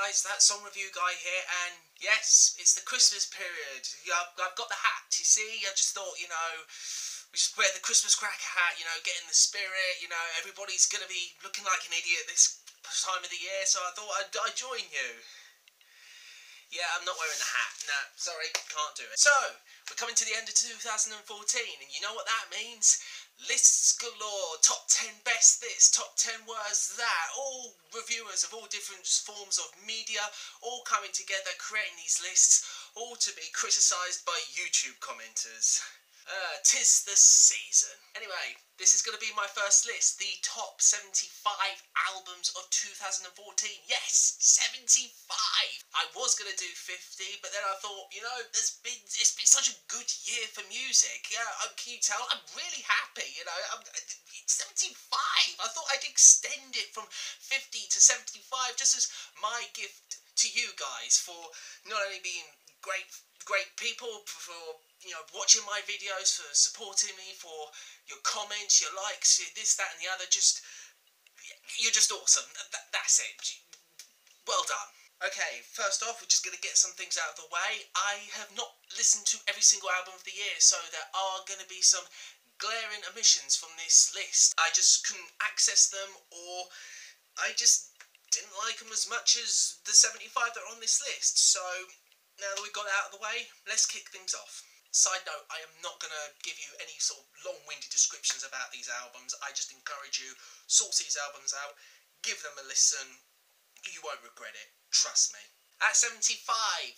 guys, that song review guy here, and yes, it's the Christmas period. I've got the hat, you see. I just thought, we just wear the Christmas cracker hat, get in the spirit. Everybody's gonna be looking like an idiot this time of the year, so I thought I'd join you. Yeah, I'm not wearing the hat. No, sorry, can't do it. So, we're coming to the end of 2014, and you know what that means? Lists galore, top 10 best this, top 10 worst that, all reviewers of all different forms of media, all coming together, creating these lists, all to be criticised by YouTube commenters. 'Tis the season. Anyway, this is going to be my first list, the top 75 albums of 2014. Yes, 75! I was going to do 50, but then I thought, it's been such a good year for music. Yeah, can you tell? I'm really happy, I'm 75! I thought I'd extend it from 50 to 75, just as my gift to you guys for not only being great people, for watching my videos, for supporting me, for your comments, your likes, this, that and the other. You're just awesome. That's it. Well done. Okay, first off, we're just going to get some things out of the way. I have not listened to every single album of the year, so there are going to be some glaring omissions from this list. I just couldn't access them, or I just didn't like them as much as the 75 that are on this list. So now that we've got it out of the way, let's kick things off. Side note, I am not going to give you any sort of long-winded descriptions about these albums. I just encourage you, source these albums out, give them a listen. You won't regret it, trust me. At 75,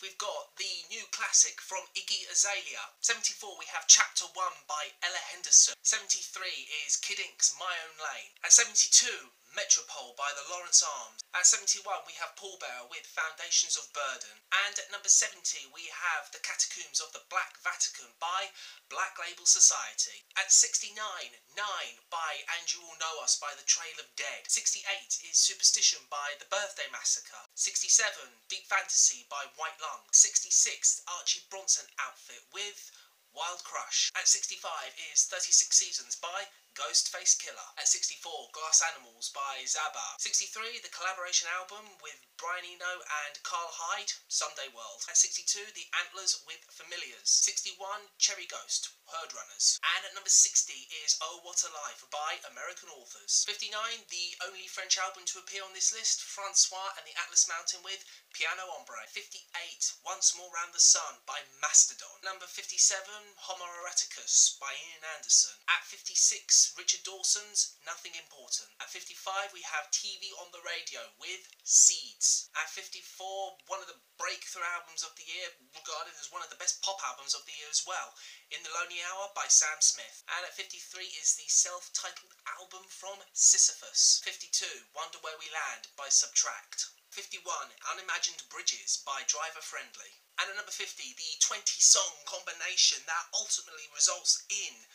we've got the new classic from Iggy Azalea. 74, we have Chapter 1 by Ella Henderson. 73 is Kid Ink's My Own Lane. At 72, Metropole by the Lawrence Arms. At 71, we have Pallbearer with Foundations of Burden. And at number 70, we have The Catacombs of the Black Vatican by Black Label Society. At 69, 9 by And You Will Know Us by The Trail of Dead. 68 is Superstition by The Birthday Massacre. 67, Deep Fantasy by White Lung. 66, Archie Bronson Outfit with Wild Crush. At 65 is 36 Seasons by Ghostface Killer. At 64, Glass Animals by Zabba. 63, the collaboration album with Brian Eno and Carl Hyde, Sunday World. At 62, The Antlers with Familiars. 61, Cherry Ghost, Herd Runners. And at number 60 is Oh What a Life by American Authors. 59, the only French album to appear on this list, Francois and the Atlas Mountain with Piano Ombre. 58, Once More Round the Sun by Mastodon. Number 57, Homo Eroticus by Ian Anderson. At 56, Richard Dawson's Nothing Important. At 55, we have TV on the Radio with Seeds. At 54, one of the breakthrough albums of the year, regarded as one of the best pop albums of the year as well, In the Lonely Hour by Sam Smith. And at 53 is the self-titled album from Sisyphus. 52, Wonder Where We Land by Subtract. 51, Unimagined Bridges by Driver Friendly. And at number 50, the 20-song combination that ultimately results in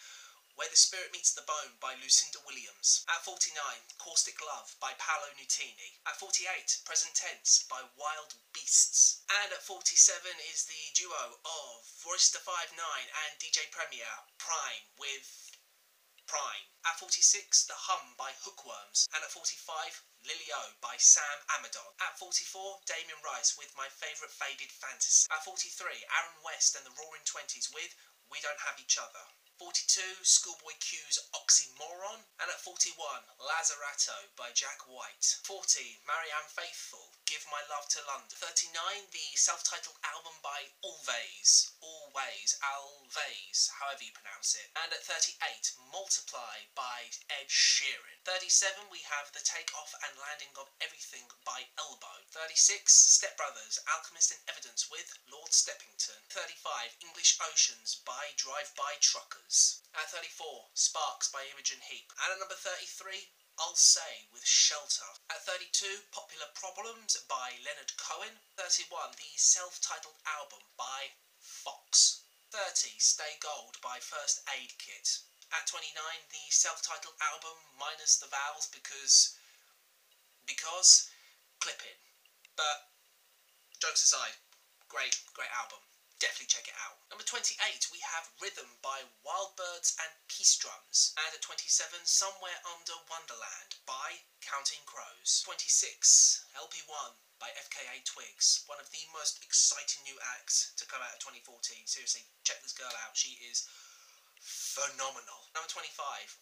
Where the Spirit Meets the Bone by Lucinda Williams. At 49, Caustic Love by Paolo Nutini. At 48, Present Tense by Wild Beasts. And at 47 is the duo of Royster 59 and DJ Premier, Prime with Prime. At 46, The Hum by Hookworms. And at 45, Lily O by Sam Amadon. At 44, Damien Rice with My Favourite Faded Fantasy. At 43, Aaron West and the Roaring Twenties with We Don't Have Each Other. 42, Schoolboy Q's Oxymoron. And at 41, Lazaretto by Jack White. 40, Marianne Faithfull, Give My Love to London. 39, the self-titled album by Always, however you pronounce it. And at 38, Multiply by Ed Sheeran. 37, we have The Take-Off and Landing of Everything by Elbow. 36, Step Brothers, Alchemist and Evidence with Lord Steppington. 35, English Oceans by Drive-By Truckers. At 34, Sparks by Imogen Heap. And at number 33, I'll Say with Shelter. At 32, Popular Problems by Leonard Cohen. 31, the self-titled album by Fox. 30, Stay Gold by First Aid Kit. At 29, the self-titled album minus the vowels because clipping. But jokes aside, great album. definitely check it out. Number 28, we have Rhythm by Wildbirds and Peace Drums. And at 27, Somewhere Under Wonderland by Counting Crows. 26, LP1 by FKA Twigs. One of the most exciting new acts to come out of 2014. Seriously, check this girl out. She is phenomenal. Number 25,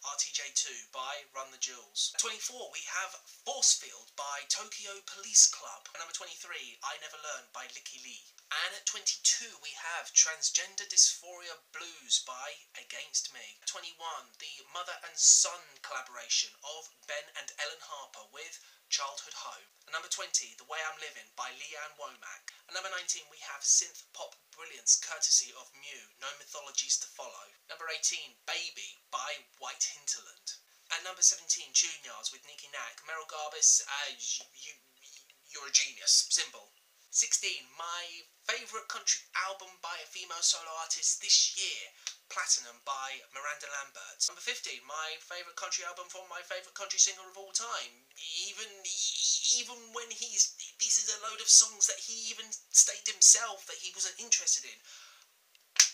RTJ2 by Run the Jewels. At 24, we have Forcefield by Tokyo Police Club. And number 23, I Never Learned by Lykke. And at 22, we have Transgender Dysphoria Blues by Against Me. 21, the mother and son collaboration of Ben and Ellen Harper with Childhood Home. And number 20, The Way I'm Livin by Ann Womack. And number 19, we have synth pop brilliance courtesy of Mew, No Mythologies to Follow. Number 18, Baby by White Hinterland. At number 17, Juniors with Nikki, Nack, Meryl Garbus, you're a genius, simple. 16, my favourite country album by a female solo artist this year, Platinum by Miranda Lambert. Number 15, my favourite country album from my favourite country singer of all time. Even when this is a load of songs that he even stated himself that he wasn't interested in.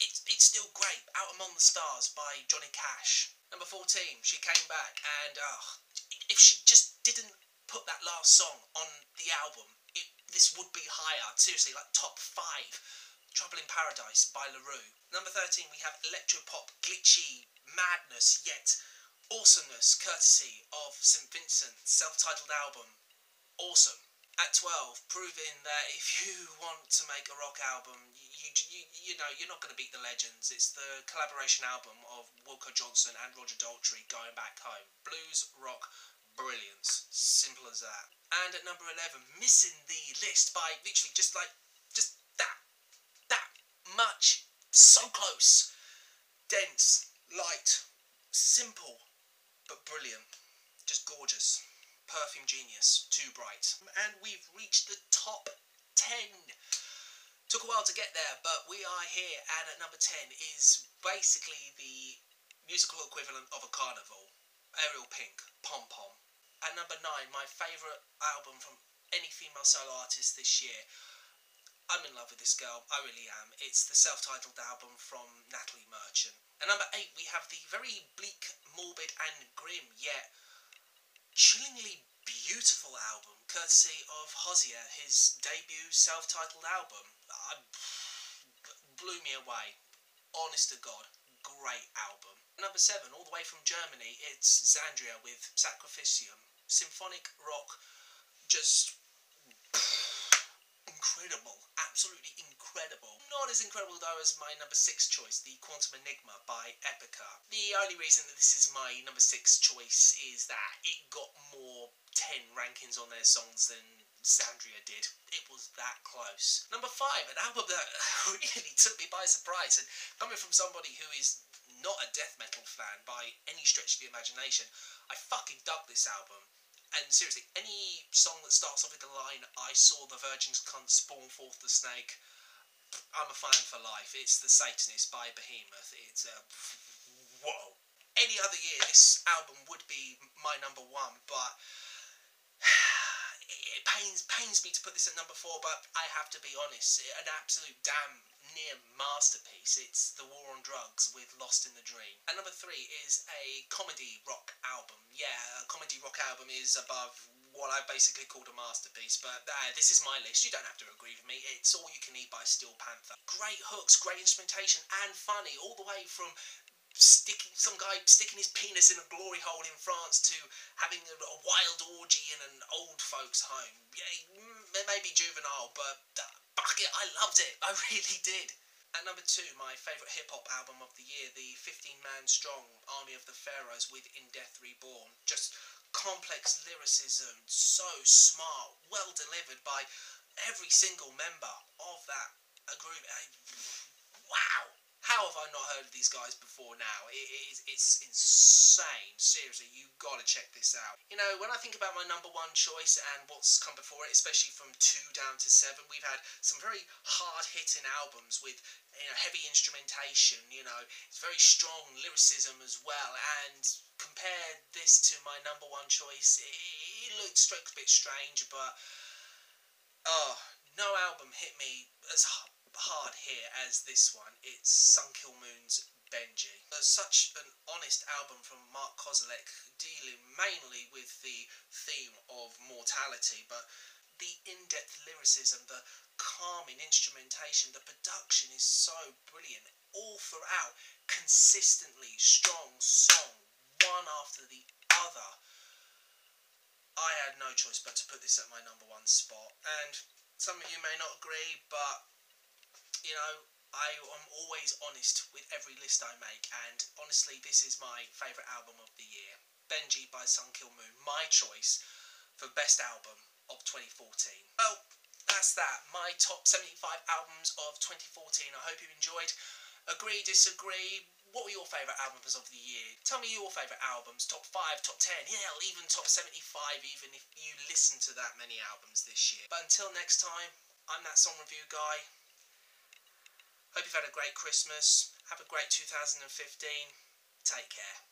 It's still great. Out Among the Stars by Johnny Cash. Number 14, she came back and if she just didn't put that last song on the album, this would be higher. Seriously, like top 5. Trouble in Paradise by Roux. Number 13, we have electropop, glitchy madness, yet awesomeness, courtesy of St. Vincent, self-titled album, Awesome. At 12, proving that if you want to make a rock album, you know, you're not going to beat the legends. It's the collaboration album of Wilko Johnson and Roger Daltrey, Going Back Home. Blues, rock, brilliance. Simple as that. And at number 11, missing the list by literally just that much. So close. Dense, light, simple, but brilliant. Just gorgeous. Perfume genius. Too bright. And we've reached the top 10. Took a while to get there, but we are here, and at number 10 is basically the musical equivalent of a carnival. Ariel Pink, Pom Pom. At number 9, my favourite album from any female solo artist this year. I'm in love with this girl, I really am. It's the self-titled album from Natalie Merchant. At number 8, we have the very bleak, morbid and grim, yet chillingly beautiful album, courtesy of Hozier, his debut self-titled album. Blew me away. Honest to God, great album. Number 7, all the way from Germany, it's Xandria with Sacrificium. Symphonic rock, just incredible, absolutely incredible. Not as incredible though as my number 6 choice, the Quantum Enigma by Epica. The only reason that this is my number 6 choice is that it got more 10 rankings on their songs than Xandria did. It was that close. Number 5, an album that really took me by surprise, and coming from somebody who is not a death metal fan by any stretch of the imagination, I fucking dug this album. And seriously, any song that starts off with the line, I saw the virgin's cunt spawn forth the snake, I'm a fan for life. It's The Satanist by Behemoth. It's whoa. Any other year, this album would be my number 1, but it pains me to put this at number 4, but I have to be honest, an absolute damn near masterpiece. It's The War on Drugs with Lost in the Dream. And number 3 is a comedy rock album. Yeah, a comedy rock album is above what I basically called a masterpiece, but this is my list. You don't have to agree with me. It's All You Can Eat by Steel Panther. Great hooks, great instrumentation, and funny, all the way from some guy sticking his penis in a glory hole in France to having a wild orgy in an old folks' home. Yeah, it may be juvenile, but fuck it, I loved it. I really did. At number 2, my favourite hip-hop album of the year, the 15-man strong Army of the Pharaohs with In Death Reborn. Just complex lyricism, so smart, well delivered by every single member of that group. Wow! How have I not heard of these guys before now? It's insane. Seriously, you've got to check this out. You know, when I think about my number 1 choice and what's come before it, especially from 2 down to 7, we've had some very hard-hitting albums with, you know, heavy instrumentation, you know, it's very strong lyricism as well, and compare this to my number 1 choice, it looks a bit strange, but, oh, no album hit me as hard here as this one. It's Kil Moon's Benji. Such an honest album from Mark Kozelek, dealing mainly with the theme of mortality, but the in-depth lyricism, the calming instrumentation, the production is so brilliant all throughout. Consistently strong song, one after the other. I had no choice but to put this at my number one spot, and some of you may not agree, but you know, I am always honest with every list I make, and honestly this is my favourite album of the year. Benji by Kil Moon, my choice for best album of 2014. Well, that's that. My top 75 albums of 2014. I hope you enjoyed. Agree, disagree? What were your favourite albums of the year? Tell me your favourite albums. Top 5, top 10, yeah, even top 75, even if you listen to that many albums this year. But until next time, I'm that song review guy. Hope you've had a great Christmas. Have a great 2015. Take care.